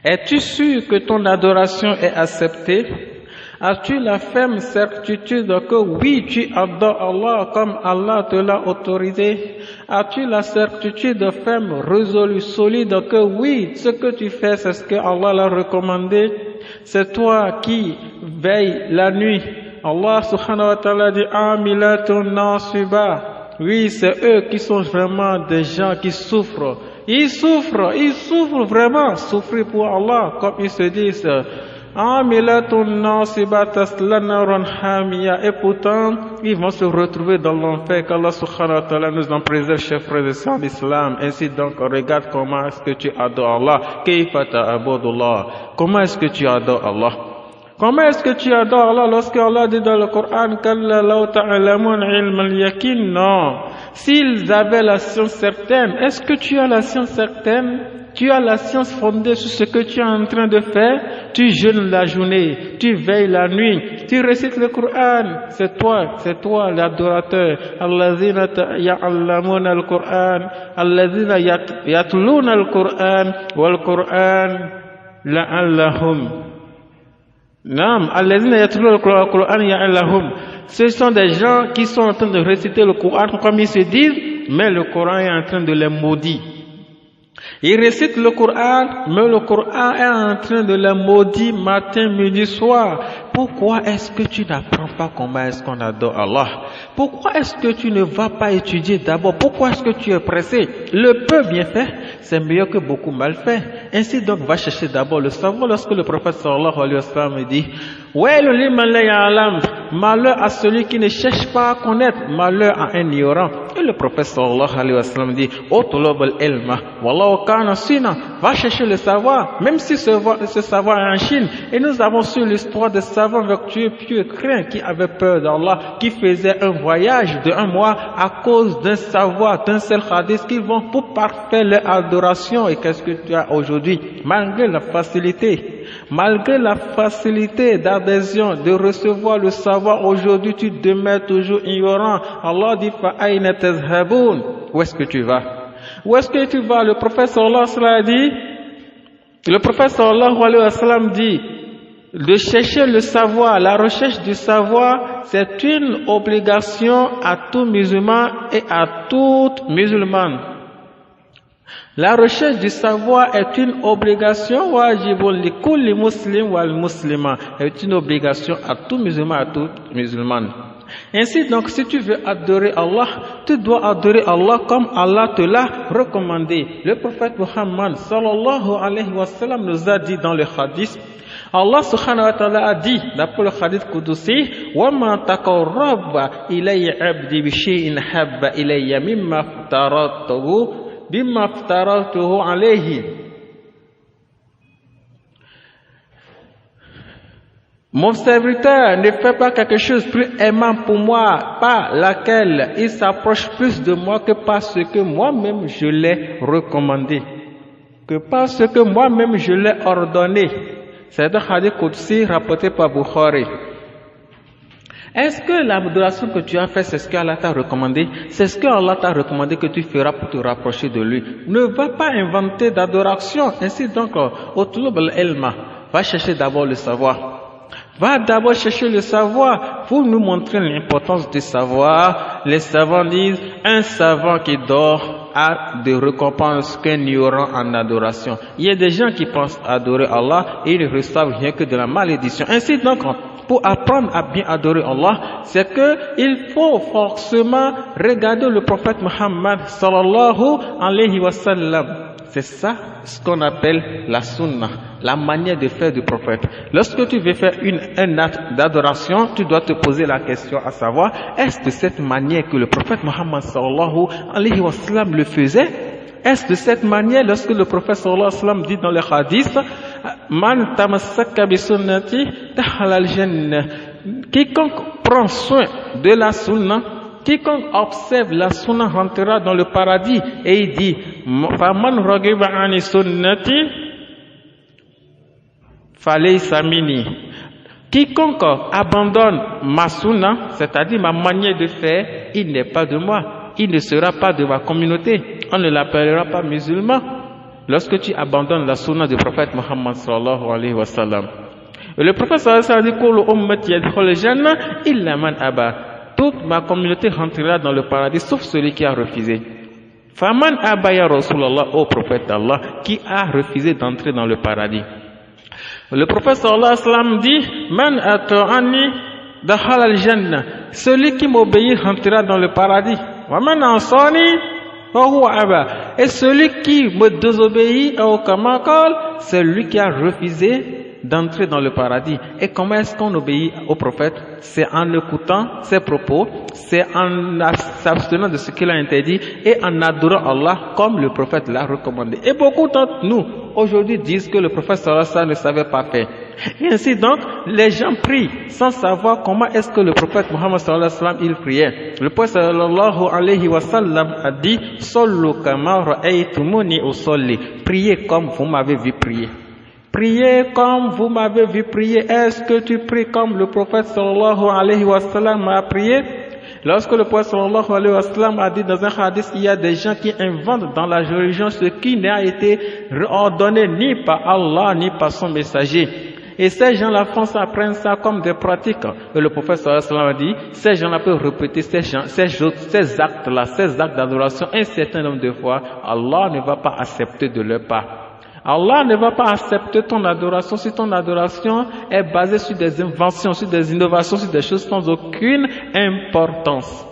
Es-tu sûr que ton adoration est acceptée? As-tu la ferme certitude que oui, tu adores Allah comme Allah te l'a autorisé? As-tu la certitude ferme, résolue, solide que oui, ce que tu fais, c'est ce que Allah l'a recommandé? C'est toi qui veilles la nuit. Allah subhanahu wa ta'ala dit Amilatun nasiba. Oui, c'est eux qui sont vraiment des gens qui souffrent. Ils souffrent vraiment. Souffrir pour Allah, comme ils se disent. Amilatun nasiba tasla naran hamiya. Et pourtant, ils vont se retrouver dans l'enfer. Qu'Allah subhanahu wa ta'ala nous en préserve, chers frères et sœurs d'Islam. Ainsi donc, regarde comment est-ce que tu adores Allah. Kayfa ta'budullah. Comment est-ce que tu adores Allah? Comment est-ce que tu adores Allah lorsque Allah dit dans le Coran Kalla law ta'lamun ilm al-yakin? Non. S'ils avaient la science certaine, est-ce que tu as la science certaine? Tu as la science fondée sur ce que tu es en train de faire? Tu jeûnes la journée, tu veilles la nuit, tu récites le Coran. C'est toi l'adorateur. Allazina ya'lamuna al-Quran, allazina yatluna al-Quran, wal Quran la'allahum. Naam, allazina yatluna al-Quran ya'allahum. Ce sont des gens qui sont en train de réciter le Coran comme ils se disent, mais le Coran est en train de les maudire. Ils récitent le Coran, mais le Coran est en train de les maudire matin, midi, soir. Pourquoi est-ce que tu n'apprends pas comment est-ce qu'on adore Allah? Pourquoi est-ce que tu ne vas pas étudier d'abord? Pourquoi est-ce que tu es pressé? Le peu bien fait, c'est mieux que beaucoup mal fait. Ainsi donc, va chercher d'abord le savoir. Lorsque le prophète sallallahu alayhi wa sallam dit malheur à celui qui ne cherche pas à connaître, malheur à un ignorant. Et le prophète sallallahu alayhi wa sallam dit va chercher le savoir, même si ce savoir est en Chine. Et nous avons su l'histoire des savants vertueux, pieux, craints, qui avaient peur d'Allah, qui faisaient un voyage de 1 mois à cause d'un savoir, d'un seul hadith qu'ils vont pour parfaire leur adoration. Et qu'est-ce que tu as aujourd'hui? Malgré la facilité d'adhésion, de recevoir le savoir, aujourd'hui tu demeures toujours ignorant. Allah dit fa'ayna tazhabun. Où est-ce que tu vas? Où est-ce que tu vas? Le prophète sallallahu alayhi wa sallam dit de chercher le savoir, la recherche du savoir, c'est une obligation à tout musulman et à toute musulmane. La recherche du savoir est une obligation wajibun li kulli muslim wal muslima, est une obligation à tout musulman, à toute musulmane. Ainsi donc, si tu veux adorer Allah, tu dois adorer Allah comme Allah te l'a recommandé. Le prophète Muhammad sallallahu alayhi wa sallam nous a dit dans le hadith, Allah subhanahu wa ta'ala a dit, d'après le hadith Qudusi, وَمَا تَقَرَّبَ إِلَيَّ عَبْدِي بِشَيْءٍ حَبَّ إِلَيَّ مِمَّا افْتَرَضْتُهُ عَلَيْهِ. Mon serviteur ne fait pas quelque chose plus aimant pour moi, par laquelle il s'approche plus de moi que par ce que moi-même je l'ai recommandé, que par ce que moi-même je l'ai ordonné. C'est un hadith Qudsi rapporté par Bukhari. Est-ce que l'adoration que tu as fait, c'est ce qu'Allah t'a recommandé? C'est ce que Allah t'a recommandé que tu feras pour te rapprocher de lui. Ne va pas inventer d'adoration. Ainsi donc, utlub al-ilma, va chercher d'abord le savoir. Va d'abord chercher le savoir pour nous montrer l'importance du savoir. Les savants disent, un savant qui dort a de récompenses qu'un ignorant en adoration. Il y a des gens qui pensent adorer Allah et ils ne reçoivent rien que de la malédiction. Ainsi donc, pour apprendre à bien adorer Allah, c'est que il faut forcément regarder le prophète Muhammad sallallahu alayhi wa sallam. C'est ça ce qu'on appelle la sunna, la manière de faire du prophète. Lorsque tu veux faire un acte d'adoration, tu dois te poser la question à savoir, est-ce de cette manière que le prophète Muhammad sallallahu alayhi wa sallam le faisait? Est-ce de cette manière lorsque le prophète sallallahu alayhi wa sallam dit dans le hadith, Man tamassaka bi sunnati dakhala al-jannah. Quiconque prend soin de la sunna, quiconque observe la sunna rentrera dans le paradis. Et il dit, Faman ragiba ani sunnati falaysa minni. Quiconque abandonne ma sunna, c'est-à-dire ma manière de faire, il n'est pas de moi. Il ne sera pas de ma communauté. On ne l'appellera pas musulman. lorsque tu abandonnes la sunna du prophète Muhammad sallallahu alayhi wa sallam. Et le prophète sallallahu alayhi wa sallam dit, Kullu ummati yadkhulul janna illa man aba. Toute ma communauté rentrera dans le paradis sauf celui qui a refusé. Faman aba ya Rasulallah, ô prophète d'Allah, qui a refusé d'entrer dans le paradis. Le prophète sallallahu alayhi wa sallam dit, Man ata'ani dakhala al-janna. Celui qui m'obéit rentrera dans le paradis. Wa man asani wa huwa aba. Et celui qui me désobéit au kamakal, c'est lui qui a refusé d'entrer dans le paradis. Et comment est-ce qu'on obéit au prophète? C'est en écoutant ses propos, c'est en s'abstenant de ce qu'il a interdit et en adorant Allah comme le prophète l'a recommandé. Et beaucoup d'entre nous aujourd'hui disent que le prophète sallallahu alayhi wa sallam ne savait pas faire. Et ainsi donc, les gens prient sans savoir comment est-ce que le prophète Muhammad sallallahu alayhi wa sallam il priait. Le prophète sallallahu alayhi wa sallam a dit, Sallu kama ra'aytumuni usalli. Priez comme vous m'avez vu prier. Priez comme vous m'avez vu prier. Est-ce que tu pries comme le prophète sallallahu alayhi wa sallam a prié? Lorsque le prophète sallallahu alayhi wa sallam a dit dans un hadith, il y a des gens qui inventent dans la religion ce qui n'a été ordonné ni par Allah ni par son messager. Et ces gens-là font ça, prennent ça comme des pratiques. Et le prophète sallallahu alayhi wa sallam a dit, ces gens-là peuvent répéter ces actes-là, ces actes d'adoration un certain nombre de fois. Allah ne va pas accepter de leur part. Allah ne va pas accepter ton adoration si ton adoration est basée sur des inventions, sur des innovations, sur des choses sans aucune importance.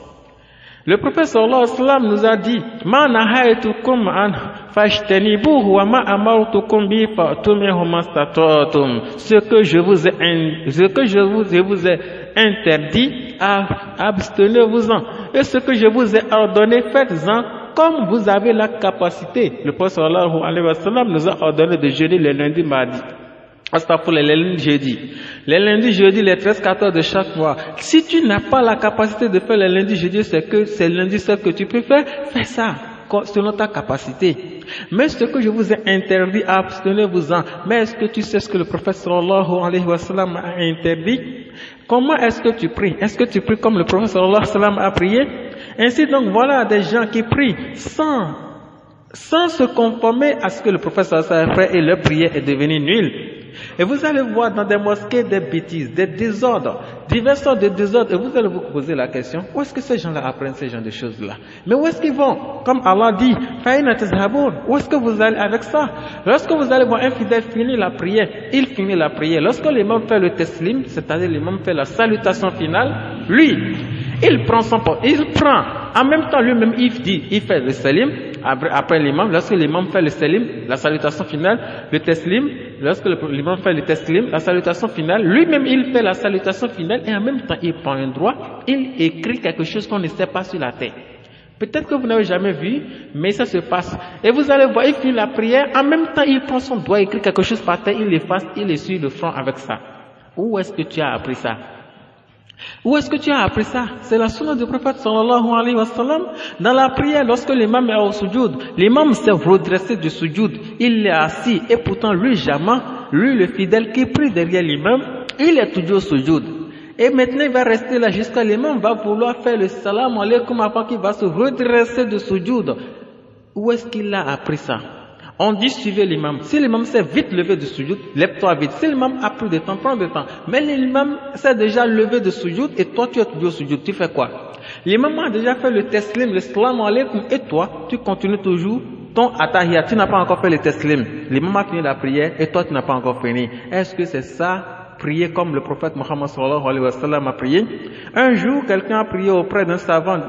Le prophète sallallahu alayhi wa sallam nous a dit, Ma nahaytukum an fashtanibuhu wa ma amartukum bi fa'tu minhu mastata'tum. Ce que je vous ai interdit, abstenez-vous-en. Et ce que je vous ai ordonné, faites-en comme vous avez la capacité. Le prophète sallallahu alayhi wa sallam nous a ordonné de jeûner les lundis, mardis. Astaghfirullah, les lundis, jeudi. Les lundis, jeudi, les 13-14 de chaque mois. Si tu n'as pas la capacité de faire les lundis, jeudi, c'est que c'est lundi seul que tu peux faire, fais ça selon ta capacité. Mais ce que je vous ai interdit, abstenez-vous-en. Mais est-ce que tu sais ce que le prophète sallallahu alayhi wa sallam a interdit? Comment est-ce que tu pries? Est-ce que tu pries comme le prophète sallallahu alayhi wa sallam a prié? Ainsi donc, voilà des gens qui prient sans se conformer à ce que le prophète sallallahu alayhi wa sallam a fait et leur prière est devenue nulle. Et vous allez voir dans des mosquées des bêtises, des désordres, divers sortes de désordres, et vous allez vous poser la question, où est-ce que ces gens-là apprennent ces genres de choses-là? Mais où est-ce qu'ils vont? Comme Allah dit, où est-ce que vous allez avec ça? Lorsque vous allez voir un fidèle finir la prière, il finit la prière. Lorsque l'imam fait le teslim, c'est-à-dire l'imam fait la salutation finale, lui, il prend en même temps lui-même il fait le salim, après l'imam, lorsque l'imam fait le salim, la salutation finale, le teslim, lorsque l'imam fait le teslim, la salutation finale, lui-même il fait la salutation finale et en même temps il prend un droit, il écrit quelque chose qu'on ne sait pas sur la terre. Peut-être que vous n'avez jamais vu, mais ça se passe. Et vous allez voir, il finit la prière, en même temps il prend son doigt, il écrit quelque chose par terre, il l'efface, il essuie le front avec ça. Où est-ce que tu as appris ça? Où est-ce que tu as appris ça? C'est la sunna du prophète sallallahu alayhi wa sallam. Dans la prière, lorsque l'imam est au sujoud, l'imam s'est redressé du sujoud, il est assis, et pourtant lui jamais, lui le fidèle qui prie derrière l'imam, il est toujours au sujoud. Et maintenant il va rester là jusqu'à l'imam va vouloir faire le salam alaykum avant qu'il va se redresser du sujoud. Où est-ce qu'il a appris ça? On dit suivez l'imam. Si l'imam s'est vite levé de sujoud, lève-toi vite. Si l'imam a pris de temps, prends de temps. Mais l'imam s'est déjà levé de sujoud et toi tu es toujours au sujoud. Tu fais quoi? L'imam a déjà fait le teslim, le salam alaykum et toi, tu continues toujours ton atahiyat. Tu n'as pas encore fait le teslim. L'imam a fini la prière et toi tu n'as pas encore fini. Est-ce que c'est ça, prier comme le prophète Muhammad sallallahu alayhi wa sallam a prié? Un jour, quelqu'un a prié auprès d'un savant.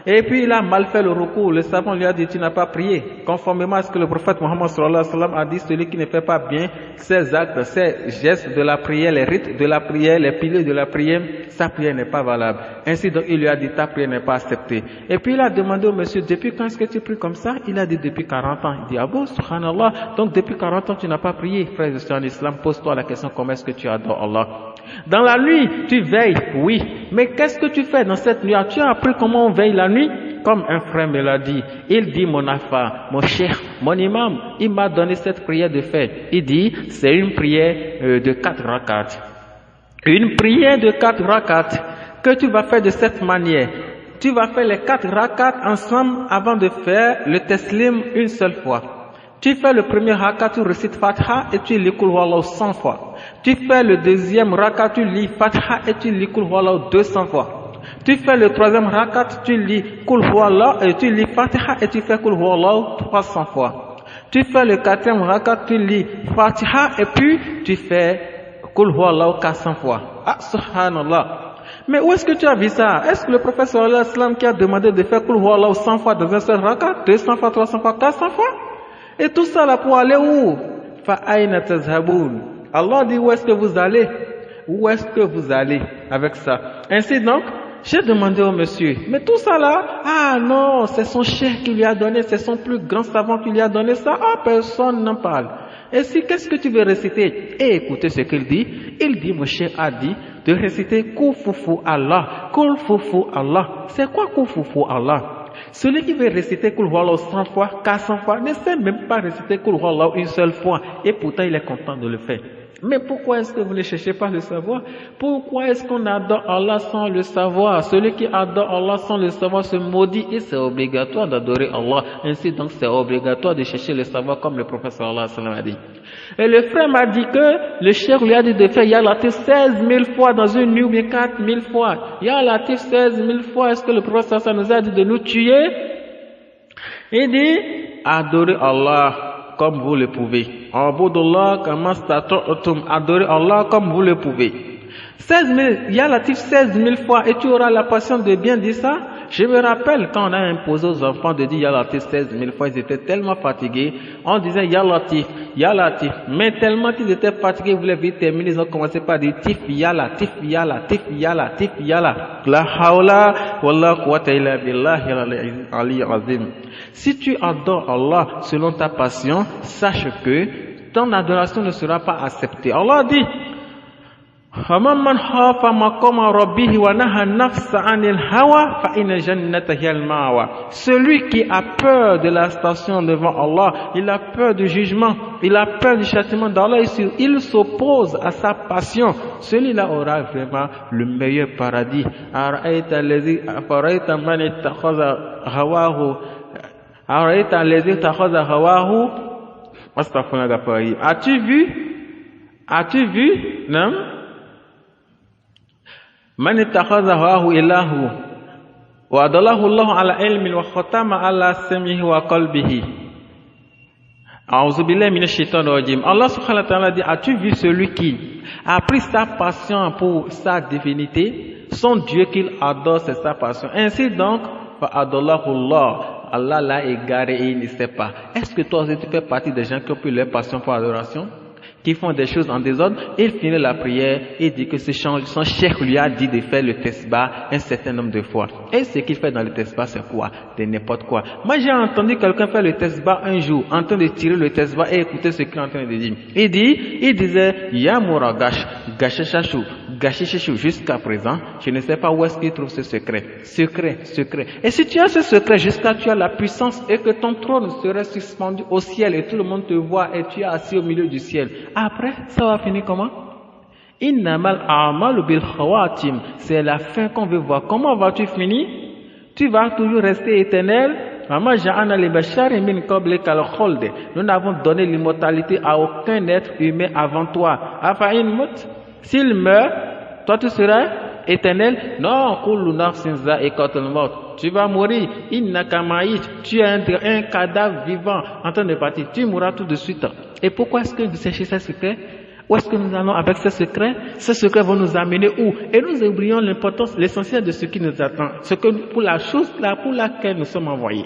Et puis il a mal fait le recours. Le savant lui a dit, tu n'as pas prié. Conformément à ce que le prophète Muhammad sallallahu alayhi wa sallam a dit, celui qui ne fait pas bien ses actes, ses gestes de la prière, les rites de la prière, les piliers de la prière, sa prière n'est pas valable. Ainsi donc il lui a dit, ta prière n'est pas acceptée. Et puis il a demandé au monsieur, depuis quand est-ce que tu pries comme ça? Il a dit, depuis 40 ans. Il dit, ah bon, subhanallah, donc depuis 40 ans tu n'as pas prié. Frère en islam, pose-toi la question, comment est-ce que tu adores Allah? Dans la nuit, tu veilles, oui. Mais qu'est-ce que tu fais dans cette nuit? Tu as appris comment on veille la nuit? Comme un frère me l'a dit. Il dit, mon afa, mon cheikh, mon imam, il m'a donné cette prière de faire. Il dit, c'est une prière de 4 rakats. Une prière de 4 rakats que tu vas faire de cette manière. Tu vas faire les 4 rakats ensemble avant de faire le teslim une seule fois. Tu fais le premier raka, tu récites Fatiha et tu lis Kul Huwallahu 100 fois. Tu fais le deuxième raka, tu lis Fatiha et tu lis Kul Huwallahu 200 fois. Tu fais le troisième rakat, tu lis Kul Huwallahu et tu lis Fatiha et tu fais Kul Huwallahu 300 fois. Tu fais le quatrième rakat, tu lis Fatiha et puis tu fais Kul Huwallahu 400 fois. Ah, subhanallah. Mais où est-ce que tu as vu ça? Est-ce que le prophète sallallahu alayhi wa sallam qui a demandé de faire Kul Huwallahu 100 fois dans un seul rakat, 200 fois, 300 fois, 400 fois? Et tout ça là pour aller où? Fa'ayna tazhaboun. Allah dit où est-ce que vous allez? Où est-ce que vous allez avec ça? Ainsi donc, j'ai demandé au monsieur, mais tout ça là, ah non, c'est son cheikh qui lui a donné, c'est son plus grand savant qui lui a donné ça, ah personne n'en parle. Et si, qu'est-ce que tu veux réciter? Et écoutez ce qu'il dit, mon cheikh a dit de réciter Koufoufou Allah, Koufoufou Allah. C'est quoi Koufoufou Allah? Celui qui veut réciter Kul Huwallahu 100 fois, 400 fois, ne sait même pas réciter Kul Huwallahu une seule fois, et pourtant il est content de le faire. Mais pourquoi est-ce que vous ne cherchez pas le savoir? Pourquoi est-ce qu'on adore Allah sans le savoir? Celui qui adore Allah sans le savoir se maudit, et c'est obligatoire d'adorer Allah. Ainsi donc c'est obligatoire de chercher le savoir comme le prophète sallallahu alayhi wa sallam a dit. Et le frère m'a dit que le cheikh lui a dit de faire Ya Latif 16 000 fois dans une nuit ou bien 4 000 fois. Ya Latif 16 000 fois, est-ce que le prophète sallallahu alayhi wa sallam nous a dit de nous tuer? Il dit, adorez Allah comme vous le pouvez. Abudullah kama stata'tum, adorez Allah comme vous le pouvez. 16 000, Ya Latif 16 000 fois, et tu auras la patience de bien dire ça. Je me rappelle quand on a imposé aux enfants de dire Ya Latif 16 000 fois, ils étaient tellement fatigués. On disait Ya Latif, mais tellement qu'ils étaient fatigués, ils voulaient vite terminer, ils ont commencé par dire Tif, Ya Latif, Ya Latif, Ya Latif, Ya Latif. La hawla wallah quwwata illa billahi al-ali azim. Si tu adores Allah selon ta passion, sache que ton adoration ne sera pas acceptée. Allah dit celui qui a peur de la station devant Allah, il a peur du jugement, il a peur du châtiment d'Allah, il s'oppose à sa passion, celui-là aura vraiment le meilleur paradis. As-tu vu, non? Man ittakhadha hawahu ilahu wa adallahu Allah ala ilmin wa khatama ala sam'ihi wa qalbihi. A'udhu billahi minash shaitanir rajim. Allah subhanahu wa ta'ala dit, as-tu vu celui qui a pris sa passion pour sa divinité, son Dieu qu'il adore, c'est sa passion. Ainsi donc, fa adallahu Allah, Allah l'a égaré et il ne sait pas. Est-ce que toi aussi tu fais partie des gens qui ont pris leur passion pour l'adoration, qui font des choses en désordre? Il finit la prière et dit que son cheikh lui a dit de faire le tesbah un certain nombre de fois. Et ce qu'il fait dans le tesbah, c'est quoi? De n'importe quoi. Moi, j'ai entendu quelqu'un faire le tesbah un jour, en train de tirer le tesbah et écouter ce qu'il est en train de dire. Il disait, Ya Mouragash, Gachechachou, jusqu'à présent, je ne sais pas où est-ce qu'il trouve ce secret. Secret. Et si tu as ce secret, jusqu'à tu as la puissance et que ton trône serait suspendu au ciel et tout le monde te voit et tu es assis au milieu du ciel. Après, ça va finir comment? Innamal a'malu bil khawatim. C'est la fin qu'on veut voir. Comment vas-tu finir? Tu vas toujours rester éternel. Nous n'avons donné l'immortalité à aucun être humain avant toi. S'il meurt, toi tu seras éternel? Non, tu vas mourir. Tu es un cadavre vivant en train de partir. Tu mourras tout de suite. Et pourquoi est-ce que vous cherchez ce secret? Où est-ce que nous allons avec ce secret? Ce secret va nous amener où? Et nous oublions l'importance, l'essentiel de ce qui nous attend, pour la chose là pour laquelle nous sommes envoyés.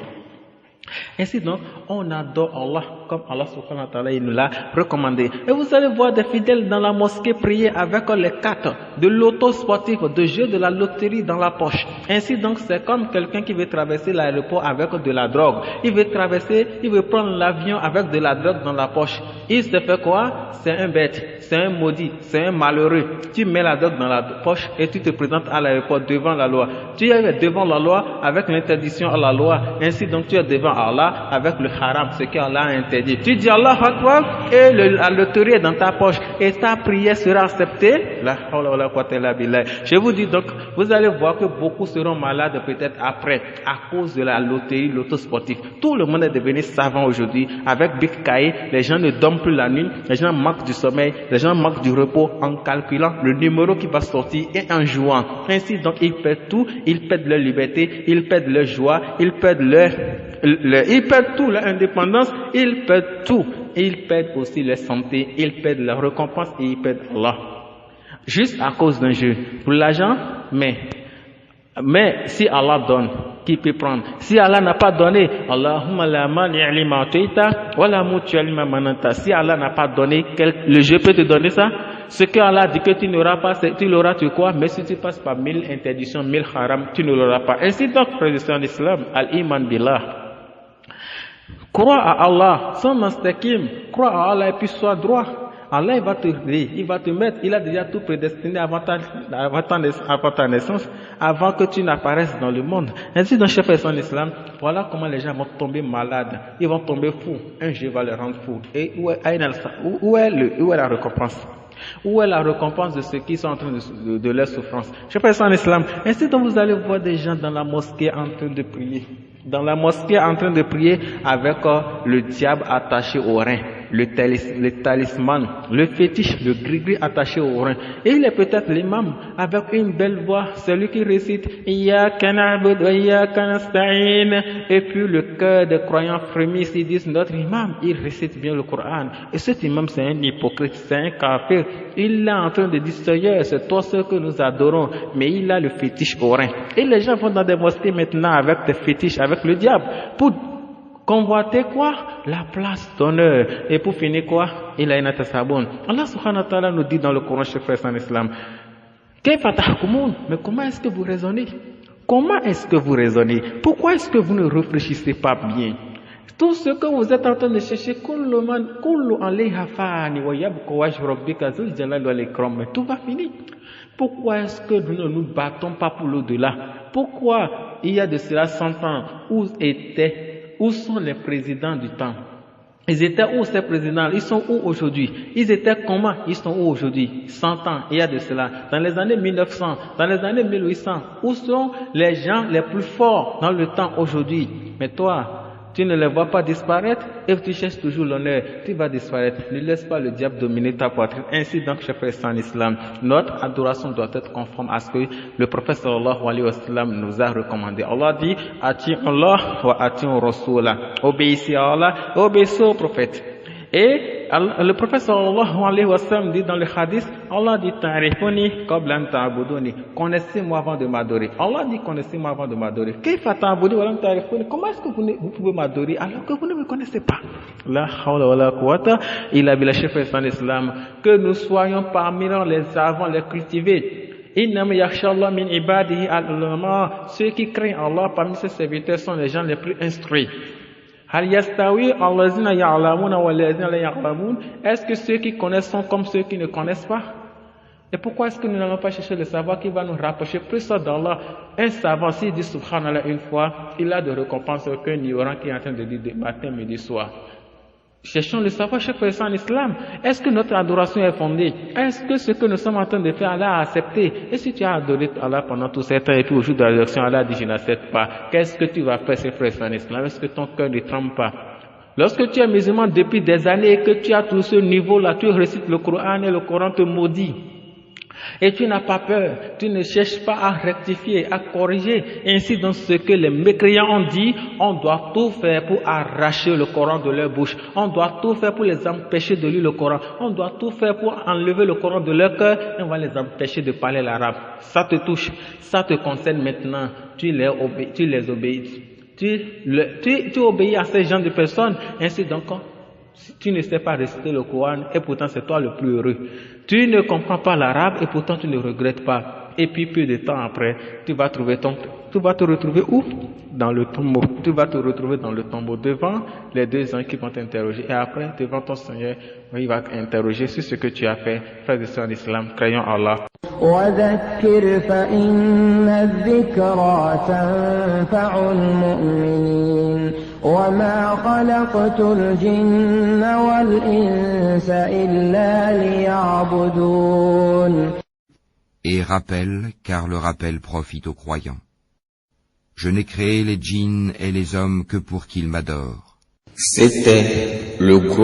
Ainsi donc, on adore Allah comme Allah subhanahu wa ta'ala il nous l'a recommandé. Et vous allez voir des fidèles dans la mosquée prier avec les cartes de l'auto sportif, de jeu de la loterie dans la poche. Ainsi donc, c'est comme quelqu'un qui veut traverser l'aéroport avec de la drogue. Il veut prendre l'avion avec de la drogue dans la poche. Il se fait quoi? C'est un bête, c'est un maudit, c'est un malheureux. Tu mets la drogue dans la poche et tu te présentes à l'aéroport devant la loi. Tu es devant la loi avec l'interdiction à la loi. Ainsi donc, tu es devant à Allah avec le haram, ce qu'Allah a interdit. Tu dis Allah Akbar et la loterie est dans ta poche et ta prière sera acceptée. Je vous dis donc, vous allez voir que beaucoup seront malades peut-être après à cause de la loterie, l'auto sportif. Tout le monde est devenu savant aujourd'hui. Avec Big Cahier, les gens ne dorment plus la nuit, les gens manquent du sommeil, les gens manquent du repos en calculant le numéro qui va sortir et en jouant. Ainsi donc ils perdent tout, ils perdent leur liberté, ils perdent leur joie, ils perdent ils perdent tout, leur indépendance, ils perdent tout. Ils perdent aussi leur santé, ils perdent leur récompense et ils perdent Allah. Juste à cause d'un jeu. Pour l'argent, mais si Allah donne, qui peut prendre? Si Allah n'a pas donné, Allahumma la mani'a lima a'tayta wa la mu'ti'a lima mana'ta. Si Allah n'a pas donné, le jeu peut te donner ça? Ce que Allah dit que tu n'auras pas, tu l'auras, tu quoi? Mais si tu passes par 1000 interdictions, 1000 haram, tu ne l'auras pas. Ainsi donc, frères et sœurs en islam, al-iman billah. Crois à Allah, sans mastaqim, crois à Allah et puis sois droit. Allah il va te aider, il va te mettre, il a déjà tout prédestiné avant ta naissance, avant que tu n'apparaisses dans le monde. Ainsi dans chef en islam, voilà comment les gens vont tomber malades, ils vont tomber fous, un jeu va les rendre fous. Et où est la récompense? Où est la récompense de ceux qui sont en train de leur souffrance? Je fais ça en islam. Ainsi donc vous allez voir des gens dans la mosquée en train de prier. Dans la mosquée en train de prier avec le diable attaché au rein, le talisman, le fétiche, le gris-gris attaché au rein. Et il est peut-être l'imam avec une belle voix, celui qui récite Iyyaka na'budu wa iyyaka nasta'in. Et puis le cœur des croyants frémissent, ils disent notre imam, il récite bien le Coran. Et cet imam c'est un hypocrite, c'est un kafir. Il est en train de dire Seigneur, c'est toi ce que nous adorons, mais il a le fétiche au rein. Et les gens vont dans des mosquées maintenant avec des fétiches, avec le diable, pour convoiter quoi? La place d'honneur. Et pour finir quoi? Il a une atasabon. Allah subhanahu wa ta'ala nous dit dans le Coran, chef frère en islam, mais comment est-ce que vous raisonnez? Comment est-ce que vous raisonnez? Pourquoi est-ce que vous ne réfléchissez pas bien? Tout ce que vous êtes en train de chercher, mais tout va finir. Pourquoi est-ce que nous ne nous battons pas pour l'au-delà? Pourquoi il y a de cela 100 ans, où sont les présidents du temps? Ils étaient où ces présidents? Ils sont où aujourd'hui? Ils étaient comment? Ils sont où aujourd'hui? 100 ans, il y a de cela. Dans les années 1900, dans les années 1800, où sont les gens les plus forts dans le temps aujourd'hui? Mais toi, tu ne les vois pas disparaître et tu cherches toujours l'honneur, tu vas disparaître. Ne laisse pas le diable dominer ta poitrine. Ainsi donc, chers frères en islam, notre adoration doit être conforme à ce que le prophète sallallahu alayhi wa sallam nous a recommandé. Allah dit, ati Allah wa ati Rasulah. Obéissez à Allah, obéissez au prophète. Et le prophète sallallahu alayhi wa sallam dit dans le hadith, Allah dit ta'rifuni qabla an ta'buduni. Connaissez-moi avant de m'adorer. Allah dit connaissez-moi avant de m'adorer. Kayfa ta'budu wa lam ta'rifuni? Comment est-ce que vous pouvez m'adorer alors que vous ne me connaissez pas? La hawla wa la quwwata illa billah. Chef en islam, que nous soyons parmi les savants, les cultivés. Innama yakhshallahu min ibadihi al-ulama. Ceux qui craignent Allah parmi ses serviteurs sont les gens les plus instruits. Est-ce que ceux qui connaissent sont comme ceux qui ne connaissent pas? Et pourquoi est-ce que nous n'allons pas chercher le savoir qui va nous rapprocher plus d'Allah? Un savant, s'il dit subhanallah une fois, il a de récompense qu'un ignorant qui est en train de dire matin, midi, soir. Cherchons le savoir, chaque personne en islam. Est-ce que notre adoration est fondée? Est-ce que ce que nous sommes en train de faire, Allah a accepté? Et si tu as adoré Allah pendant tout ce temps et puis au jour de la résurrection, Allah dit je n'accepte pas, qu'est-ce que tu vas faire, ces frères en islam? Est-ce que ton cœur ne tremble pas? Lorsque tu es musulman depuis des années et que tu as tout ce niveau-là, tu récites le Coran et le Coran te maudit. Et tu n'as pas peur, tu ne cherches pas à rectifier, à corriger. Ainsi, dans ce que les mécréants ont dit, on doit tout faire pour arracher le Coran de leur bouche. On doit tout faire pour les empêcher de lire le Coran. On doit tout faire pour enlever le Coran de leur cœur et on va les empêcher de parler l'arabe. Ça te touche, ça te concerne maintenant. Tu les obéis. Tu obéis à ces gens de personnes. Ainsi donc, tu ne sais pas réciter le Coran et pourtant c'est toi le plus heureux. Tu ne comprends pas l'arabe et pourtant tu ne regrettes pas. Et puis peu de temps après, tu vas te retrouver où? Dans le tombeau. Tu vas te retrouver dans le tombeau devant les deux gens qui vont t'interroger. Et après, devant ton Seigneur, il va t'interroger sur ce que tu as fait. Frères et sœurs en islam, croyons Allah. وذكر فإن الذكرى تنفع المؤمنين وما خلقت الجن والإنس إلا ليعبدون. Et rappelle, car le rappel profite aux croyants. Je n'ai créé les djinns et les hommes que pour qu'ils m'adorent. C'était le groupe